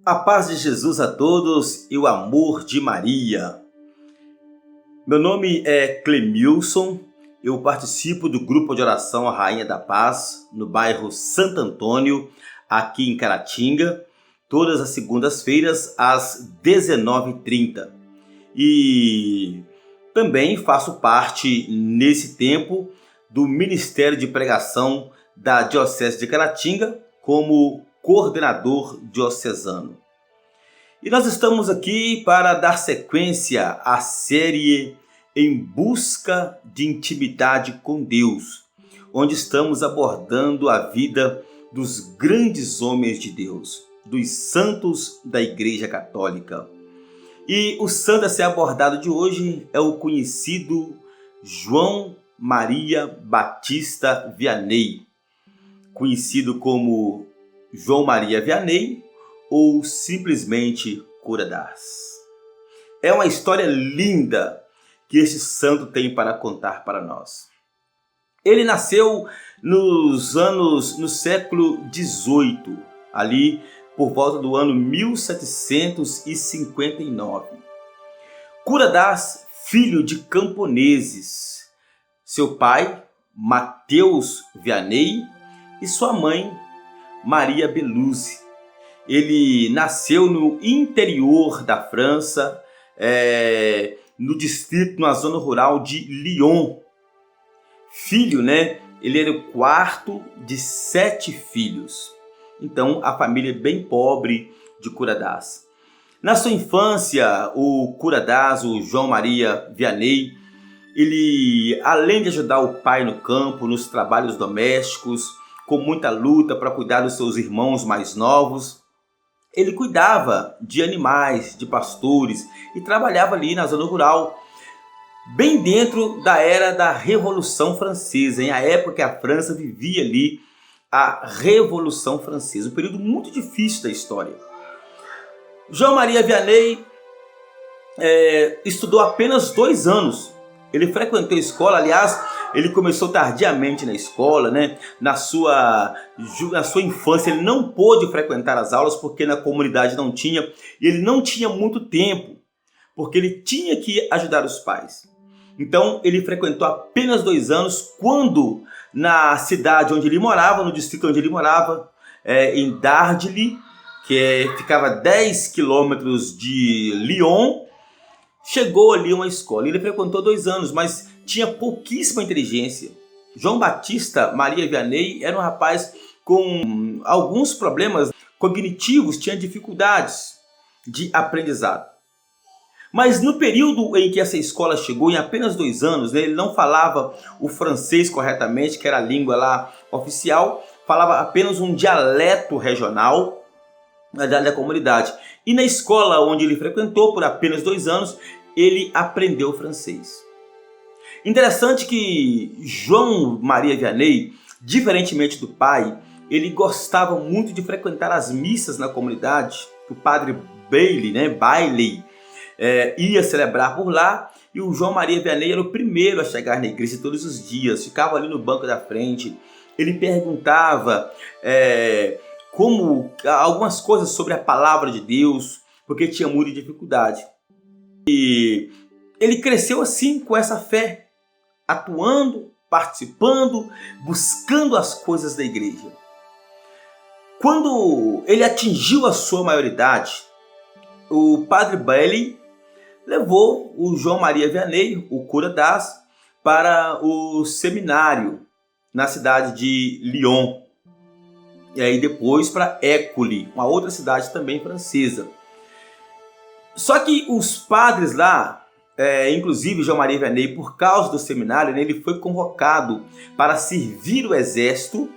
A paz de Jesus a todos e o amor de Maria. Meu nome é Clemilson, eu participo do grupo de oração A Rainha da Paz, no bairro Santo Antônio, aqui em Caratinga, todas as segundas-feiras às 19h30. E também faço parte, nesse tempo, do Ministério de Pregação da Diocese de Caratinga, como coordenador diocesano. E nós estamos aqui para dar sequência à série Em Busca de Intimidade com Deus, onde estamos abordando a vida dos grandes homens de Deus, dos santos da Igreja Católica. E o santo a ser abordado de hoje é o conhecido João Maria Batista Vianney, conhecido como João Maria Vianney ou simplesmente Cura d'Ars. É uma história linda que este santo tem para contar para nós. Ele nasceu no século XVIII, ali por volta do ano 1759. Cura d'Ars, filho de camponeses, seu pai, Mateus Vianney, e sua mãe, Maria Beluse. Ele nasceu no interior da França, na zona rural de Lyon. Filho, ele era o quarto de 7 filhos. Então, a família bem pobre de Cura d'Ars. Na sua infância, o Cura d'Ars, o João Maria Vianney, ele, além de ajudar o pai no campo, nos trabalhos domésticos, com muita luta para cuidar dos seus irmãos mais novos, ele cuidava de animais, de pastores e trabalhava ali na zona rural, bem dentro da era da Revolução Francesa, em a época que a França vivia ali a Revolução Francesa, um período muito difícil da história. João Maria Vianney estudou apenas 2 anos. Ele frequentou a escola, aliás, ele começou tardiamente na escola, Na sua infância ele não pôde frequentar as aulas porque na comunidade não tinha, e ele não tinha muito tempo, porque ele tinha que ajudar os pais. Então ele frequentou apenas 2 anos, quando na cidade onde ele morava, no distrito onde ele morava, em Dardilly, que ficava 10 quilômetros de Lyon, chegou ali uma escola. Ele frequentou 2 anos, mas tinha pouquíssima inteligência. João Batista Maria Vianney era um rapaz com alguns problemas cognitivos, tinha dificuldades de aprendizado. Mas no período em que essa escola chegou, em apenas 2 anos, ele não falava o francês corretamente, que era a língua lá oficial, falava apenas um dialeto regional da comunidade. E na escola onde ele frequentou por apenas 2 anos, ele aprendeu francês. Interessante que João Maria Vianney, diferentemente do pai, ele gostava muito de frequentar as missas na comunidade. O padre Bailey, ia celebrar por lá, e o João Maria Vianney era o primeiro a chegar na igreja todos os dias, ficava ali no banco da frente. Ele perguntava algumas coisas sobre a palavra de Deus, porque tinha muita dificuldade. E ele cresceu assim, com essa fé, atuando, participando, buscando as coisas da igreja. Quando ele atingiu a sua maioridade, o padre Bailey levou o João Maria Vianney, o Cura d'Ars, para o seminário na cidade de Lyon. E aí depois para École, uma outra cidade também francesa. Só que os padres lá, inclusive João Maria Vianney, por causa do seminário, ele foi convocado para servir o exército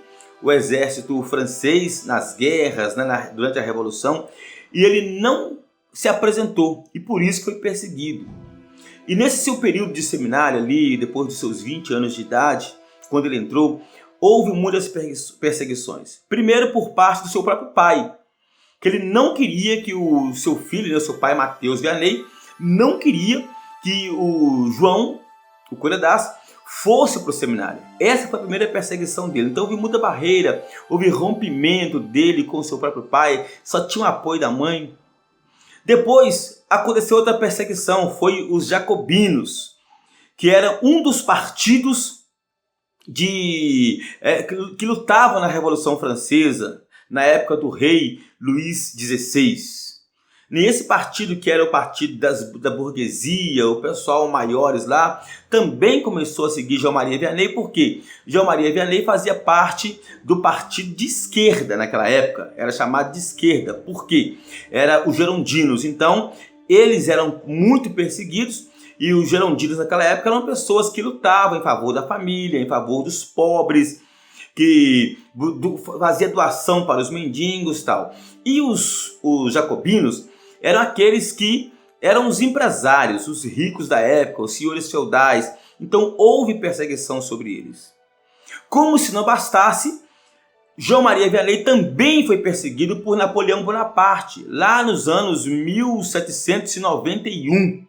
francês nas guerras, durante a Revolução, e ele não se apresentou, e por isso foi perseguido. E nesse seu período de seminário ali, depois dos seus 20 anos de idade, quando ele entrou, houve muitas perseguições. Primeiro por parte do seu próprio pai, que ele não queria que o seu filho, seu pai Mateus Vianney, não queria que o João, o Cura d'Ars, fosse para o seminário. Essa foi a primeira perseguição dele. Então houve muita barreira, houve rompimento dele com seu próprio pai, só tinha o apoio da mãe. Depois aconteceu outra perseguição, foi os jacobinos, que era um dos partidos que lutavam na Revolução Francesa, na época do rei Luís XVI. Nesse partido, que era o partido da burguesia, o pessoal maiores lá, também começou a seguir João Maria Vianney, porque João Maria Vianney fazia parte do partido de esquerda naquela época, era chamado de esquerda, porque era os girondinos. Então, eles eram muito perseguidos, e os girondinos naquela época eram pessoas que lutavam em favor da família, em favor dos pobres, que fazia doação para os mendigos e tal. E os jacobinos eram aqueles que eram os empresários, os ricos da época, os senhores feudais. Então houve perseguição sobre eles. Como se não bastasse, João Maria Vianney também foi perseguido por Napoleão Bonaparte, lá nos anos 1791,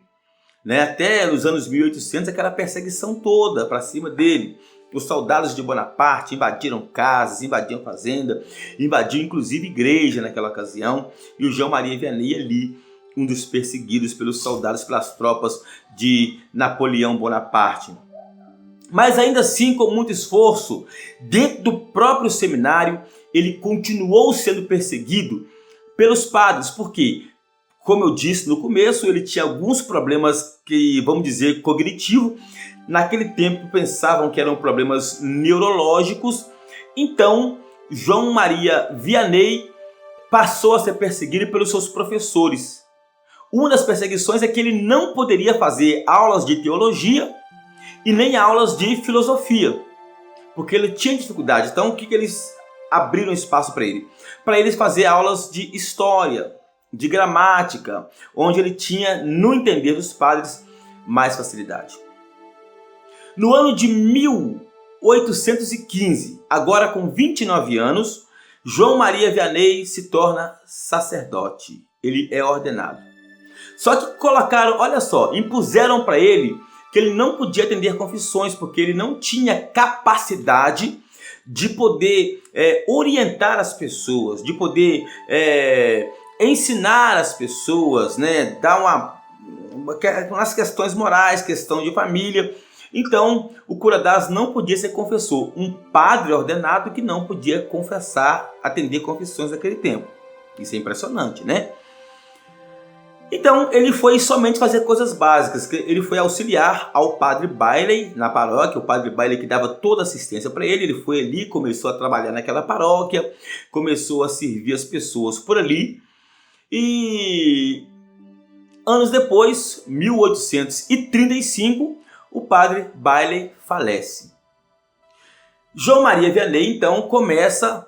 até nos anos 1800, aquela perseguição toda para cima dele. Os soldados de Bonaparte invadiram casas, invadiram fazenda, invadiram inclusive igreja naquela ocasião. E o João Maria Vianney ali, um dos perseguidos pelos soldados, pelas tropas de Napoleão Bonaparte. Mas ainda assim, com muito esforço, dentro do próprio seminário, ele continuou sendo perseguido pelos padres. Por quê? Como eu disse no começo, ele tinha alguns problemas que, vamos dizer, cognitivos. Naquele tempo pensavam que eram problemas neurológicos. Então, João Maria Vianney passou a ser perseguido pelos seus professores. Uma das perseguições é que ele não poderia fazer aulas de teologia e nem aulas de filosofia, porque ele tinha dificuldade. Então, o que eles abriram espaço para ele? Para ele fazer aulas de história, de gramática, onde ele tinha, no entender dos padres, mais facilidade. No ano de 1815, agora com 29 anos, João Maria Vianney se torna sacerdote. Ele é ordenado. Só que colocaram, olha só, impuseram para ele que ele não podia atender confissões, porque ele não tinha capacidade de poder orientar as pessoas, de poder ensinar as pessoas, dar umas questões morais, questão de família. Então, o cura das não podia ser confessor, um padre ordenado que não podia confessar, atender confissões naquele tempo. Isso é impressionante, né? Então, ele foi somente fazer coisas básicas. Ele foi auxiliar ao padre Bailey na paróquia, o padre Bailey que dava toda assistência para ele. Ele foi ali, começou a trabalhar naquela paróquia, começou a servir as pessoas por ali. E anos depois, 1835, o padre Bailey falece. João Maria Vianney, então, começa,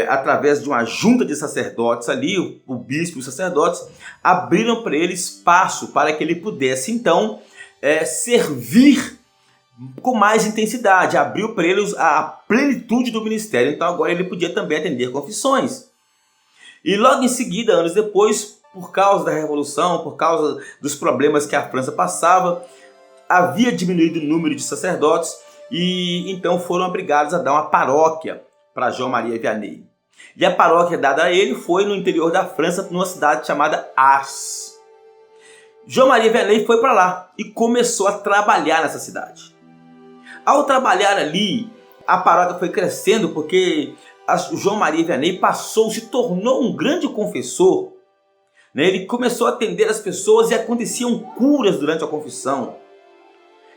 através de uma junta de sacerdotes ali, o bispo e os sacerdotes, abriram para ele espaço para que ele pudesse, então, servir com mais intensidade. Abriu para ele a plenitude do ministério. Então, agora ele podia também atender confissões. E logo em seguida, anos depois, por causa da Revolução, por causa dos problemas que a França passava, havia diminuído o número de sacerdotes e então foram obrigados a dar uma paróquia para João Maria Vianney. E a paróquia dada a ele foi no interior da França, numa cidade chamada Ars. João Maria Vianney foi para lá e começou a trabalhar nessa cidade. Ao trabalhar ali, a paróquia foi crescendo porque João Maria Vianney se tornou um grande confessor. Ele começou a atender as pessoas e aconteciam curas durante a confissão.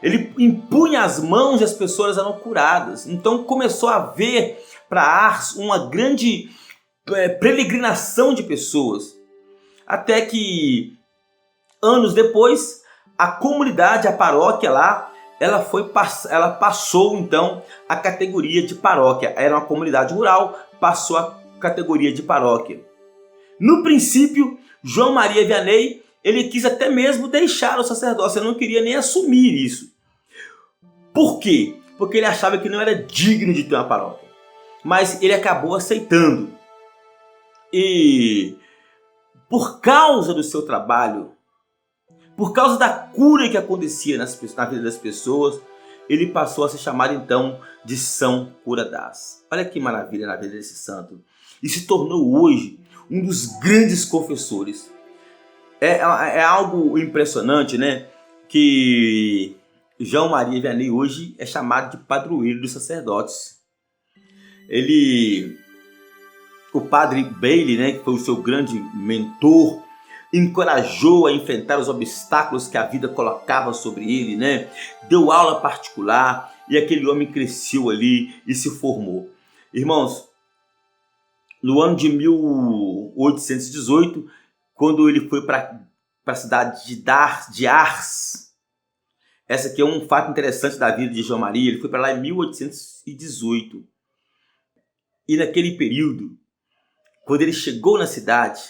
Ele impunha as mãos e as pessoas eram curadas. Então começou a haver para Ars uma grande peregrinação de pessoas. Até que, anos depois, a comunidade, a paróquia lá, ela passou então a categoria de paróquia. Era uma comunidade rural, passou a categoria de paróquia. No princípio, João Maria Vianney, ele quis até mesmo deixar o sacerdócio, ele não queria nem assumir isso. Por quê? Porque ele achava que não era digno de ter uma paróquia. Mas ele acabou aceitando. E por causa do seu trabalho, por causa da cura que acontecia na vida das pessoas, ele passou a ser chamado então de São Curadás. Olha que maravilha na vida desse santo. E se tornou hoje um dos grandes confessores. É algo impressionante, né? Que João Maria Vianney hoje é chamado de padroeiro dos sacerdotes. O padre Bailey, né, que foi o seu grande mentor, encorajou a enfrentar os obstáculos que a vida colocava sobre ele, né? Deu aula particular e aquele homem cresceu ali e se formou. Irmãos, no ano de 1818, quando ele foi para a cidade de Ars, essa aqui é um fato interessante da vida de João Maria, ele foi para lá em 1818. E naquele período, quando ele chegou na cidade,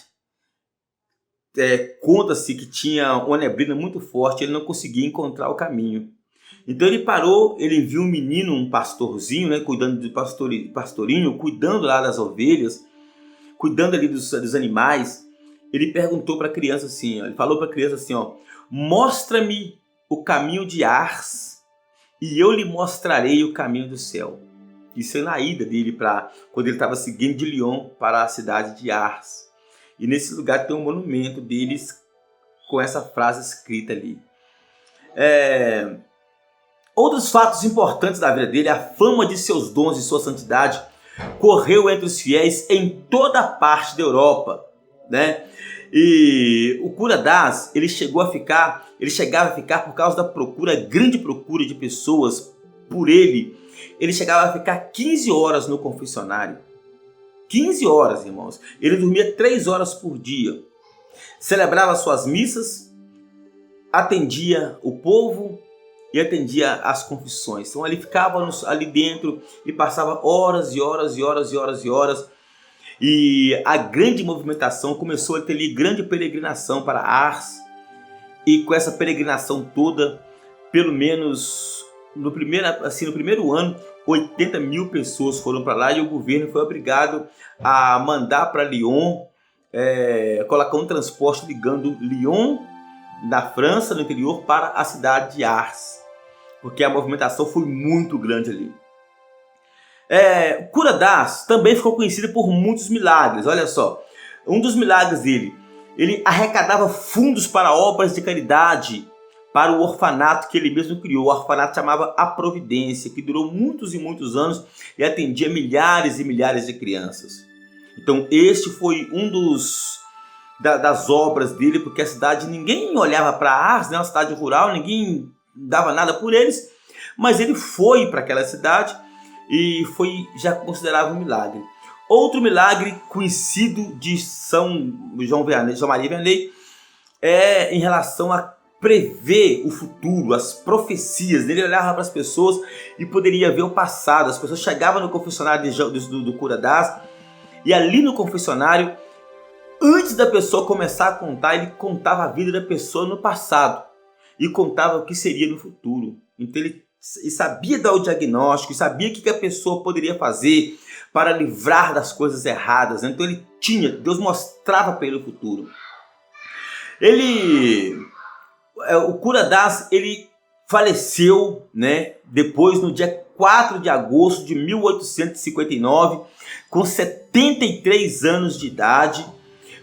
conta-se que tinha uma neblina muito forte, ele não conseguia encontrar o caminho. Então ele parou, ele viu um menino, um pastorzinho, né, cuidando do pastorinho, cuidando lá das ovelhas, cuidando ali dos animais. Ele perguntou para a criança assim, ele falou para a criança assim, mostra-me o caminho de Ars e eu lhe mostrarei o caminho do céu. Isso é na ida dele quando ele estava seguindo de Lyon para a cidade de Ars. E nesse lugar tem um monumento deles com essa frase escrita ali. Outros fatos importantes da vida dele, a fama de seus dons e sua santidade correu entre os fiéis em toda a parte da Europa, né? E o Curadás, ele chegava a ficar por causa da grande procura de pessoas por ele. Ele chegava a ficar 15 horas no confessionário. 15 horas, irmãos. Ele dormia 3 horas por dia. Celebrava suas missas, atendia o povo e atendia as confissões. Então ele ficava ali dentro e passava horas e horas e horas e horas e horas. E a grande movimentação começou a ter ali grande peregrinação para Ars. E com essa peregrinação toda, pelo menos no primeiro ano, 80 mil pessoas foram para lá e o governo foi obrigado a mandar para Lyon, colocar um transporte ligando Lyon, da França, no interior, para a cidade de Ars, porque a movimentação foi muito grande ali. Curadás também ficou conhecido por muitos milagres. Olha só, um dos milagres dele, ele arrecadava fundos para obras de caridade, para o orfanato que ele mesmo criou. O orfanato chamava A Providência, que durou muitos e muitos anos e atendia milhares e milhares de crianças. Então este foi um das obras dele, porque a cidade, ninguém olhava para Ars, né, uma cidade rural, ninguém dava nada por eles, mas ele foi para aquela cidade e foi já considerado um milagre. Outro milagre conhecido de São Maria Vianney é em relação a prever o futuro, as profecias. Ele olhava para as pessoas e poderia ver o passado. As pessoas chegavam no confessionário do Curadás e ali no confessionário, antes da pessoa começar a contar, ele contava a vida da pessoa no passado e contava o que seria no futuro. Então ele sabia dar o diagnóstico, sabia o que a pessoa poderia fazer para livrar das coisas erradas. Então Deus mostrava para ele o futuro. O Curadás, ele faleceu, né, depois no dia 4 de agosto de 1859, com 73 anos de idade,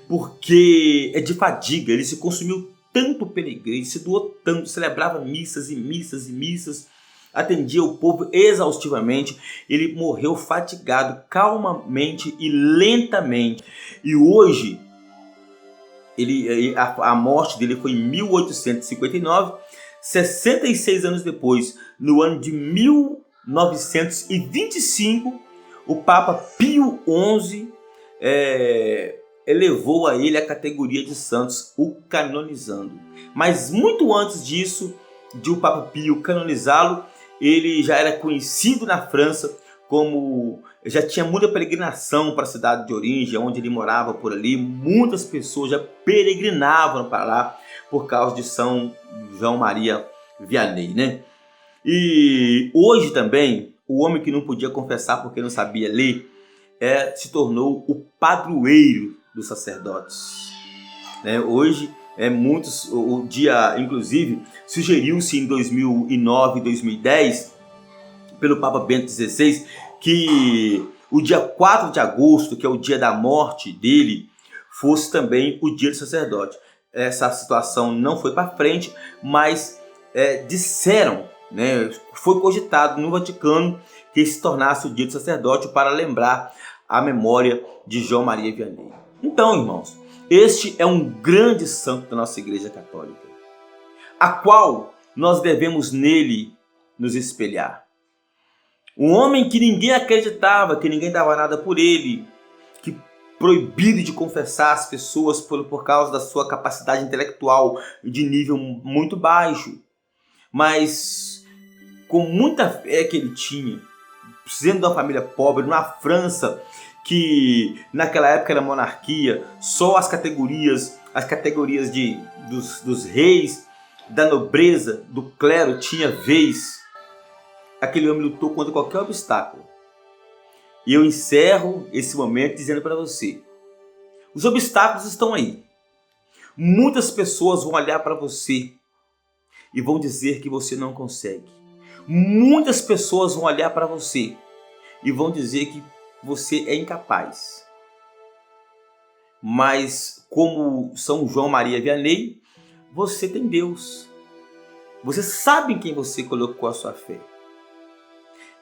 porque de fadiga. Ele se consumiu tanto peregrino, se doou tanto, celebrava missas e missas e missas, atendia o povo exaustivamente. Ele morreu fatigado, calmamente e lentamente. E hoje, a morte dele foi em 1859, 66 anos depois, no ano de 1925, o Papa Pio XI elevou a ele a categoria de santos, o canonizando. Mas muito antes disso, de o Papa Pio canonizá-lo, ele já era conhecido na França como... Já tinha muita peregrinação para a cidade de origem, onde ele morava por ali. Muitas pessoas já peregrinavam para lá por causa de São João Maria Vianney, né? E hoje também, o homem que não podia confessar porque não sabia ler, se tornou o padroeiro dos sacerdotes. Hoje, O dia, inclusive, sugeriu-se em 2009, 2010, pelo Papa Bento XVI, que o dia 4 de agosto, que é o dia da morte dele, fosse também o dia do sacerdote. Essa situação não foi para frente, mas disseram, né, foi cogitado no Vaticano que se tornasse o dia do sacerdote para lembrar a memória de João Maria Vianney. Então, irmãos, este é um grande santo da nossa Igreja Católica, a qual nós devemos nele nos espelhar. Um homem que ninguém acreditava, que ninguém dava nada por ele, que proibido de confessar as pessoas por causa da sua capacidade intelectual de nível muito baixo, mas com muita fé que ele tinha, sendo de uma família pobre, numa França que naquela época era monarquia, só as categorias dos reis, da nobreza, do clero tinha vez. Aquele homem lutou contra qualquer obstáculo. E eu encerro esse momento dizendo para você: os obstáculos estão aí. Muitas pessoas vão olhar para você e vão dizer que você não consegue. Muitas pessoas vão olhar para você e vão dizer que você é incapaz. Mas como São João Maria Vianney, você tem Deus. Você sabe em quem você colocou a sua fé.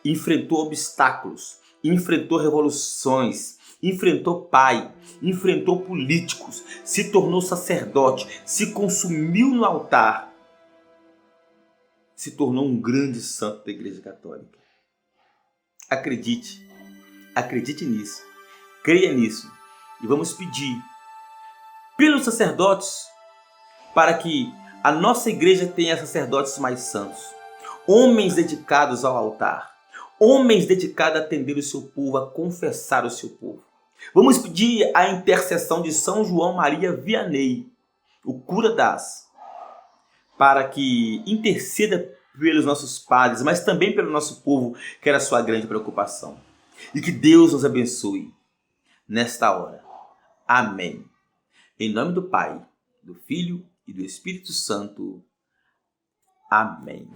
Enfrentou obstáculos, enfrentou revoluções, enfrentou pai, enfrentou políticos, se tornou sacerdote, se consumiu no altar, se tornou um grande santo da Igreja Católica. Acredite, acredite nisso, creia nisso e vamos pedir pelos sacerdotes para que a nossa igreja tenha sacerdotes mais santos, homens dedicados ao altar, homens dedicados a atender o seu povo, a confessar o seu povo. Vamos pedir a intercessão de São João Maria Vianney, o cura das, para que interceda pelos nossos padres, mas também pelo nosso povo, que era a sua grande preocupação. E que Deus nos abençoe nesta hora. Amém. Em nome do Pai, do Filho e do Espírito Santo. Amém.